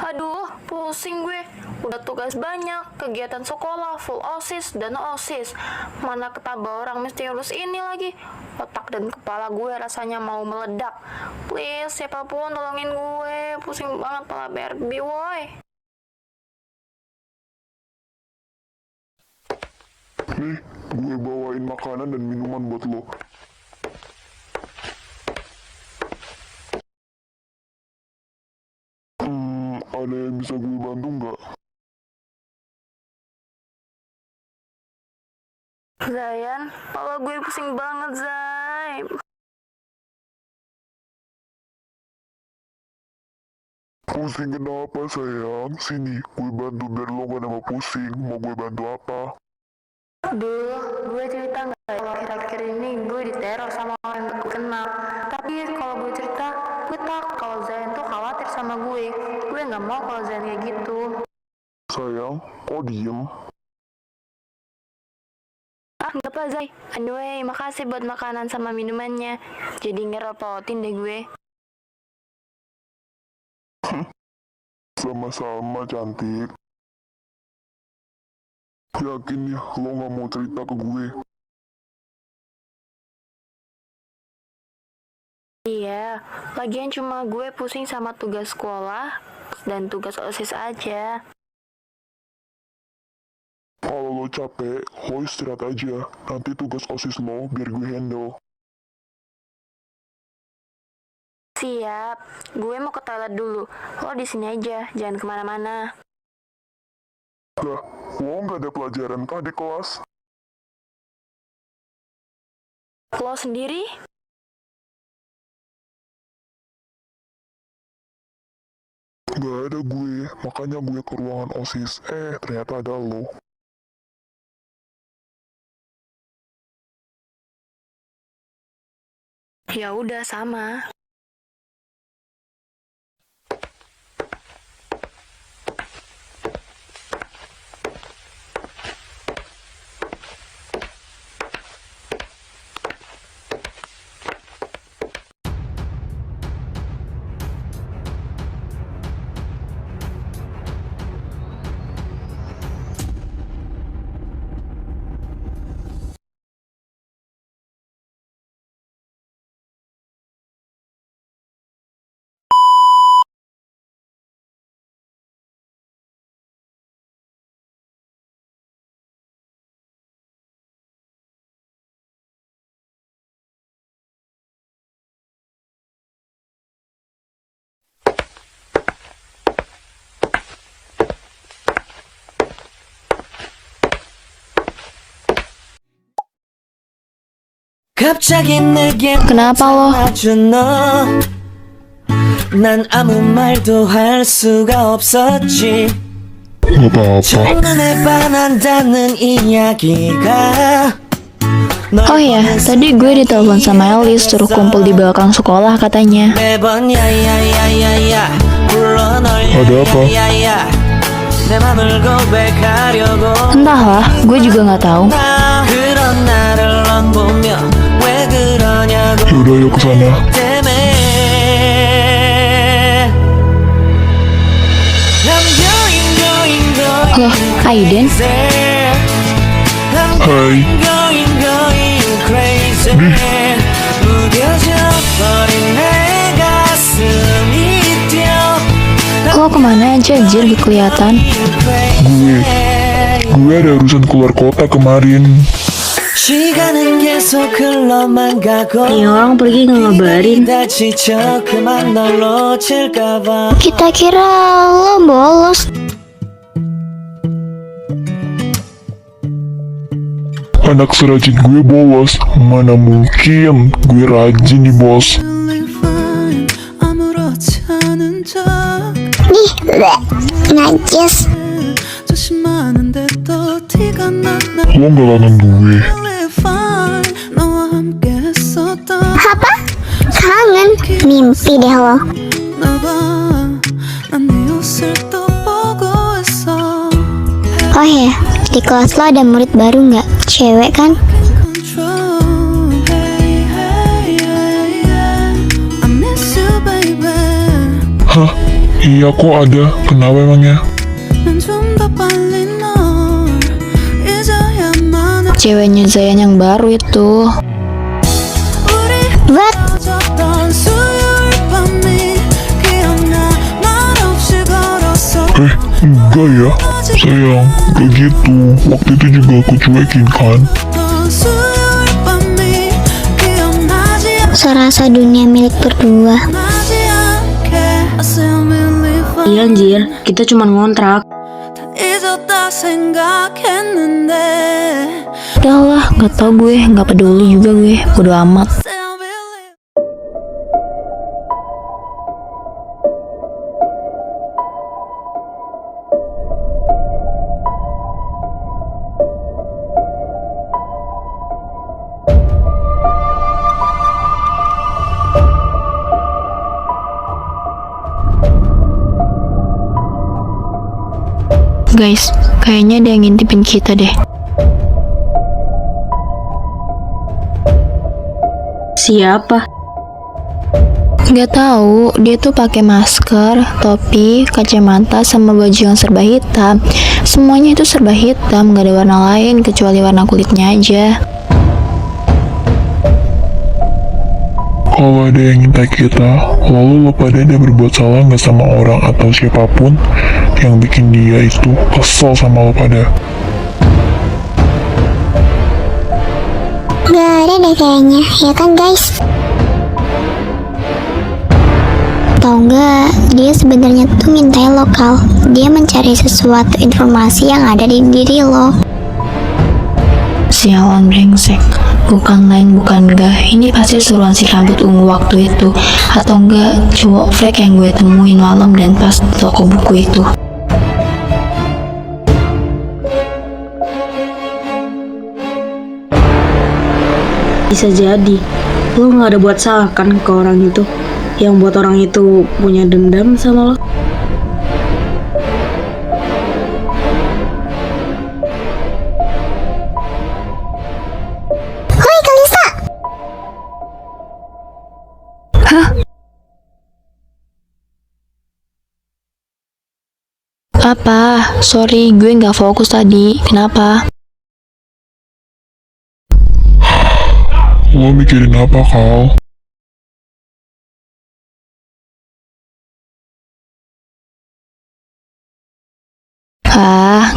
Aduh, pusing gue. Udah tugas banyak, kegiatan sekolah, full OSIS, dan OSIS. Mana ketambah orang misterius ini lagi. Otak dan kepala gue rasanya mau meledak. Please, siapapun tolongin gue. Pusing banget pala BRB, woi. Nih, gue bawain makanan dan minuman buat lo. Ada yang bisa gue bantu nggak? Zayan, pala gue pusing banget, Zay. Pusing kenapa sayang? Sini, gue bantu biar lo gak nambah pusing. Mau gue bantu apa? Duh, gue cerita nggak ya, kalau akhir-akhir ini gue diteror sama orang yang gue kenal. Tapi kalau gue cerita, gue takut kalau Zayan tuh khawatir sama gue. Gue nggak mau kalau Zayan kayak gitu. Sayang, kok diem? Ah, nggak apa, Zay. Anyway, makasih buat makanan sama minumannya. Jadi ngerepotin deh gue. Sama-sama cantik. Yakin ya lo gak mau cerita ke gue? Iya, lagian cuma gue pusing sama tugas sekolah dan tugas OSIS aja. Kalau lo capek, lo istirahat aja. Nanti tugas OSIS lo biar gue handle. Siap, gue mau ke toilet dulu. Lo di sini aja, jangan kemana-mana. Lah, lo gak ada pelajaran kah di kelas? Lo sendiri? Gak ada gue, makanya gue ke ruangan OSIS. Ternyata ada lo. Ya udah sama. 갑자기 내게 Kenapa lo? 나타나준 너. 난 아무 말도 할 수가 없었지. Gak apa-apa. 첫눈에 반한다는 이야기가 Oh ya, tadi gue ditelepon sama Elis suruh kumpul di belakang sekolah katanya. 매번 야야야야야 불러 널 Ada apa? 야야야야 내 맘을 고백하려고 Entahlah, gue juga nggak tahu. 그런 나를 넌 보며 왜 그러냐고 Yaudah yuk kesana. 때문에 I'm going Loh, Aiden? I'm Hai. going crazy 무뎌져 버린 내 가슴이 뛰어 Lo kemana aja, anjir, gak kelihatan. Gue ada urusan keluar kota kemarin. 시간은 계속 흘러만 가고 Ini orang pergi nggak ngabarin. 다 지쳐 그만 널 놓칠까봐 Kita kira lo bolos. Anak serajin gue bolos. Mana mungkin gue rajin nih bos. Nih, najis. Lo gak kangen gue? Apa? Kangen? Mimpi deh lo. Oh ya, di kelas lo ada murid baru nggak? Cewek kan? Hah? Iya kok ada, kenapa emangnya? Ceweknya Zayan yang baru itu. What? Enggak ya, sayang, gak gitu. Waktu itu juga aku cuekin kan. Serasa dunia milik berdua. Iya anjir, kita cuma ngontrak. Udah lah, gak tau gue, gak peduli juga gue, bodo amat. Guys, kayaknya ada yang ngintipin kita deh. Siapa? Gak tahu, dia tuh pakai masker, topi, kacamata, sama baju yang serba hitam. Semuanya itu serba hitam, gak ada warna lain kecuali warna kulitnya aja. Kalau ada yang ngintai kita, lalu lo pada ada berbuat salah nggak sama orang atau siapapun yang bikin dia itu kesel sama lo pada. Gak ada deh kayaknya, ya kan guys? Tau nggak, dia sebenarnya tuh mintai lokal. Dia mencari sesuatu informasi yang ada di diri lo. Sialan brengsek. Bukan lain bukan enggak, ini pasti suruhan si rambut ungu waktu itu. Atau enggak, cowok fake yang gue temuin malam dan pas di toko buku itu. Bisa jadi. Lo gak ada buat salah kan ke orang itu. Yang buat orang itu punya dendam sama lo. Hoi Kalista! Apa? Sorry, gue nggak fokus tadi. Kenapa? Lo mikirin apa, Kal?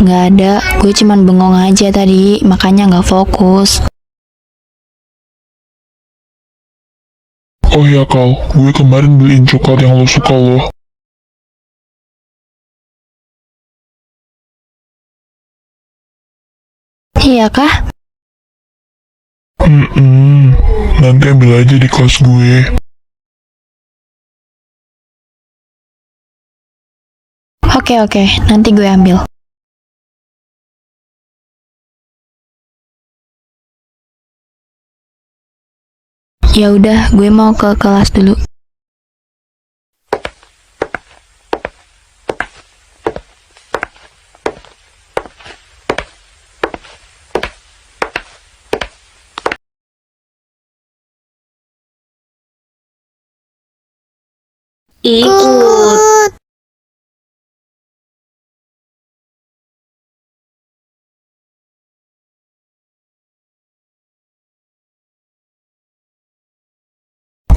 Nggak ada. Gue cuman bengong aja tadi, makanya nggak fokus. Oh ya, Kal, gue kemarin beliin coklat yang lo suka lo. Iya kah? Nanti ambil aja di kelas gue. Oke, nanti gue ambil. Ya udah, gue mau ke kelas dulu. Ikut.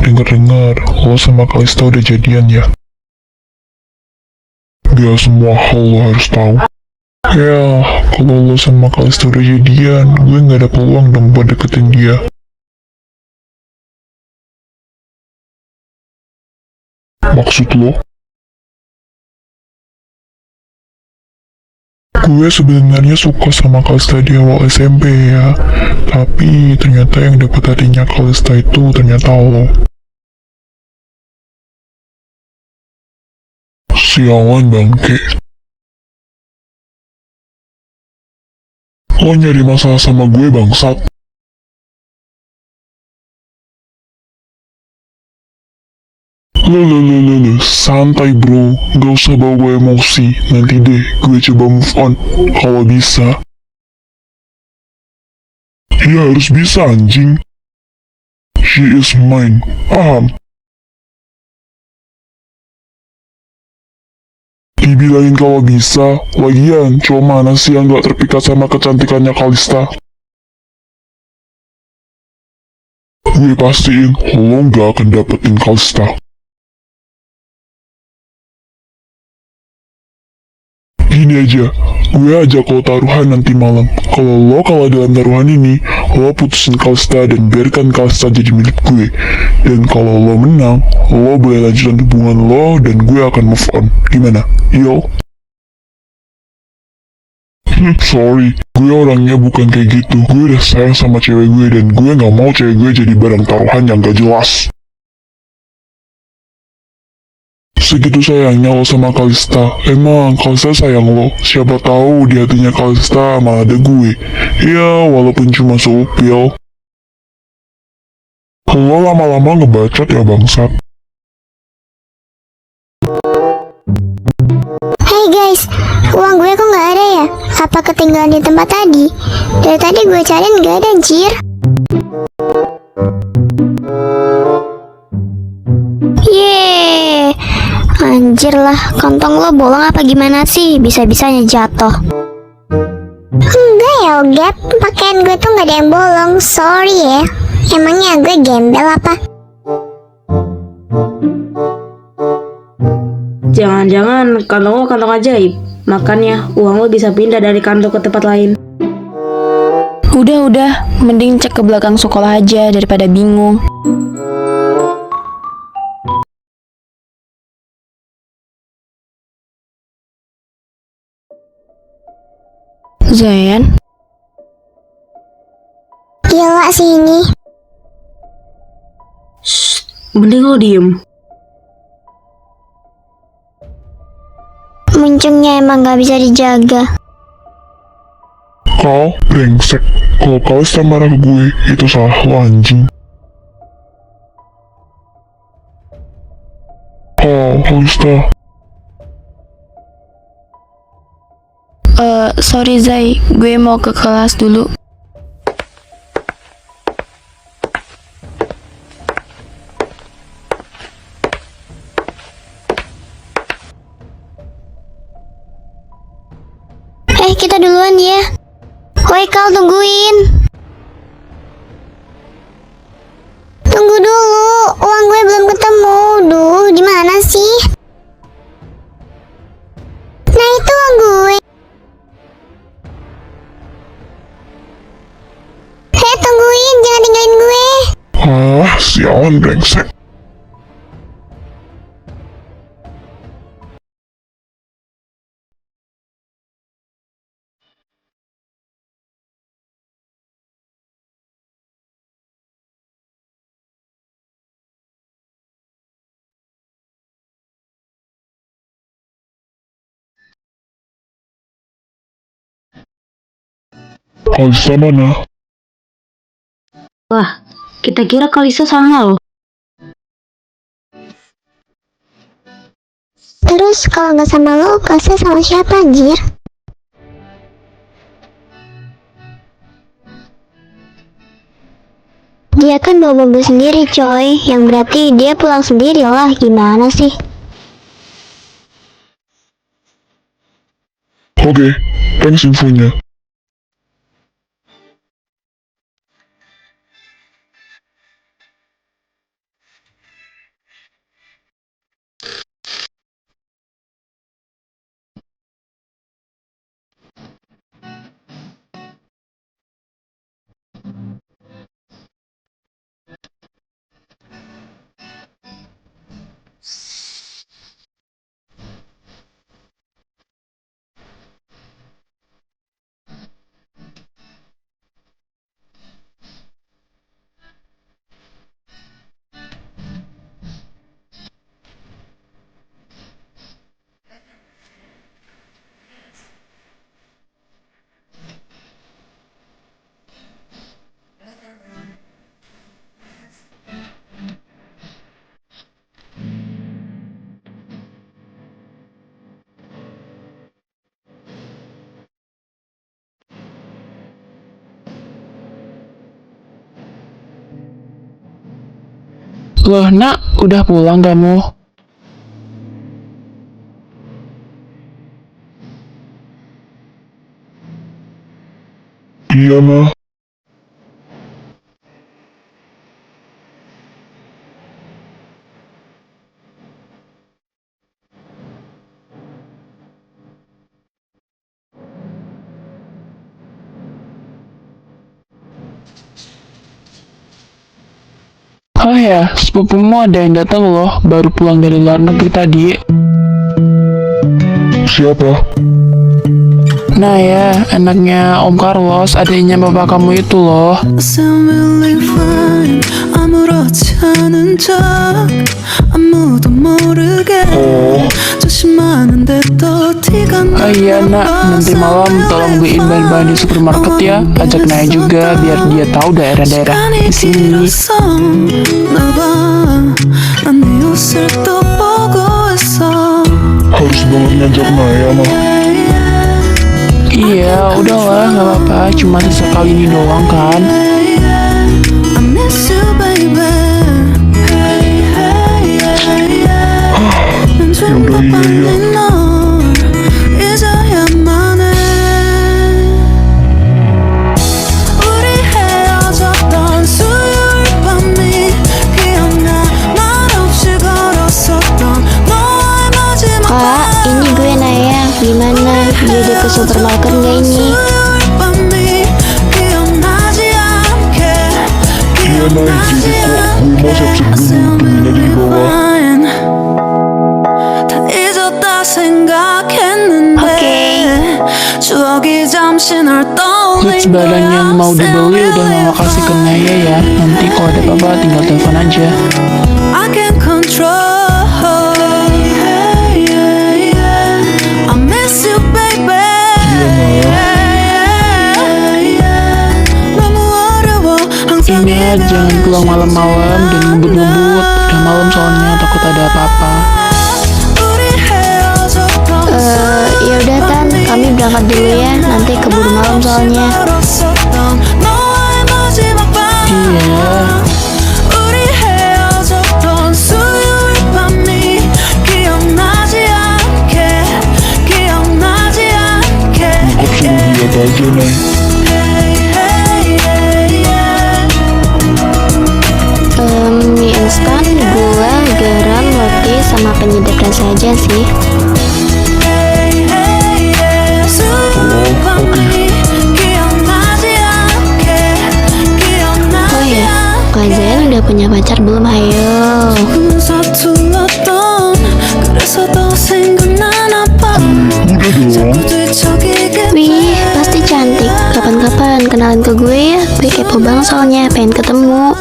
Dengar-dengar, lo sama Kalista udah jadian ya? Gak semua hal lo harus tahu. Ya, kalau lo sama Kalista udah jadian, gue gak ada peluang dong buat deketin dia. Maksud lo? Gue sebenarnya suka sama Kalista di awal SMP ya, tapi ternyata yang dapet hatinya Kalista itu ternyata lo. Sialan bangke. Lo nyari masalah sama gue bangsat. Lo, santai bro, gak usah bawa emosi. Nanti deh, gue coba move on, kalau bisa. Ya harus bisa anjing. She is mine, paham? Dibilangin kalau bisa, lagian cowok mana sih yang gak terpikat sama kecantikannya Kalista? Gue pastiin lo gak akan dapetin Kalista. Gini aja, gue ajak lo taruhan nanti malam. Kalau lo kalah dalam taruhan ini, lo putusin Kalista dan biarkan Kalista jadi milik gue. Dan kalau lo menang, lo boleh lanjutan hubungan lo dan gue akan move on. Gimana? Yo? Sorry, gue orangnya bukan kayak gitu. Gue udah sayang sama cewek gue dan gue gak mau cewek gue jadi barang taruhan yang gak jelas. Segitu sayangnya lo sama Kalista. Emang Kalista sayang lo. Siapa tahu di hatinya Kalista malah ada gue. Ya, walaupun cuma seupil. Lo lama-lama ngebacot ya bangsat. Hey guys, uang gue kok nggak ada ya? Apa ketinggalan di tempat tadi? Dari tadi gue cariin nggak ada anjir. Yeay, anjir lah, kantong lo bolong apa gimana sih? Bisa-bisanya jatuh. Enggak ya, Gap. Pakaian gue tuh nggak ada yang bolong. Sorry ya. Emangnya gue gembel apa? Jangan-jangan kantong lo kantong ajaib. Makanya uang lo bisa pindah dari kantong ke tempat lain. Udah, mending cek ke belakang sekolah aja daripada bingung. Zayan, Gila sih ini. Mending lo diem. Muncungnya emang gak bisa dijaga. Kau brengsek. Kalau Kalista marah ke gue, itu salah lo anjing. Kalista. sorry Zai, gue mau ke kelas dulu. Kita duluan ya. Woi Kal, tungguin. Tunggu dulu, uang gue belum ketemu. Duh, di mana sih? Nah itu uang gue. Tungguin, jangan tinggalin gue. Sialan brengsek. Kalista mana? Wah, kita kira Kalista sama lo. Terus kalau nggak sama lo, kelasnya sama siapa anjir? Dia kan bawa mobil sendiri coy, yang berarti dia pulang sendiri lah, gimana sih? Oke, thanks infonya. Loh nak, udah pulang kamu? Iya, Ma. Oh ya, sepupumu ada yang datang loh, baru pulang dari luar negeri tadi. Siapa? Nah ya, anaknya Om Carlos, adiknya bapak kamu itu loh. Sound really fine. 아무렇지 않은 척 아무도 모르게 조심하는데 또 티가 Oh iya nak, nanti malam tolong beliin bahan-bahan di supermarket ya. Ajak Naya juga biar dia tahu daerah-daerah di sini. 난네 옷을 또 보고 있어. Harus banget ngajak Naya, Ma. Iya, udahlah, nggak apa-apa. Cuma sesekali ini doang kan. I miss you, baby. Yaudah, iya. 잊어야만 해. 우리 헤어졌던 수요일 밤이 기억나. 말없이 걸었었던 너의 마지막 Kak, ini gue Naya. Gimana? Jadi ke supermarket nggak ini? 수요일 밤이 기억나지 않게. Iya, Nay. Jadi kok gue mau siap-siap dulu, tungguin aja di bawah. 다 잊었다 생각했는데 추억이 잠시 널 Lihat 떠올린 barang yang mau dibeli udah mama kasih ke Naya ya. Nanti kalau ada apa-apa tinggal telepon aja. I can't control. I miss you, baby. 너무 어려워 항상 Ingat jangan pulang malam-malam dan ngebut-ngebut. Udah malam soalnya takut ada apa-apa. 우리 헤어졌던 Ya udah Tan, kami berangkat dulu ya. Nanti keburu malam soalnya. 걸었었던 너의 마지막 밤. Iya. 우리 헤어졌던 수요일 밤이 기억나지 않게. 기억나지 않게. Nyokap suruh lihat aja, Nay. Mie instan, gula, garam, roti, sama penyedap rasa aja sih. 수요일 밤이 기억나지 않게. Oh 기억나지 ya, Kak Zain udah punya pacar belum? Hayo. 않게. 서툴렀던 그래서 더 생각나나 봐. Udah dong. 뒤척이게 Wih, pasti cantik. Kapan-kapan kenalin ke gue ya. Gue kepo banget soalnya, pengen ketemu.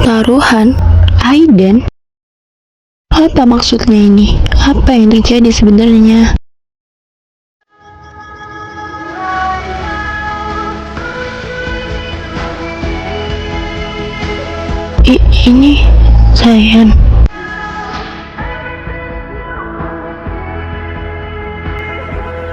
Taruhan? Aiden? Apa maksudnya ini? Apa yang terjadi sebenarnya? Ini Zayan.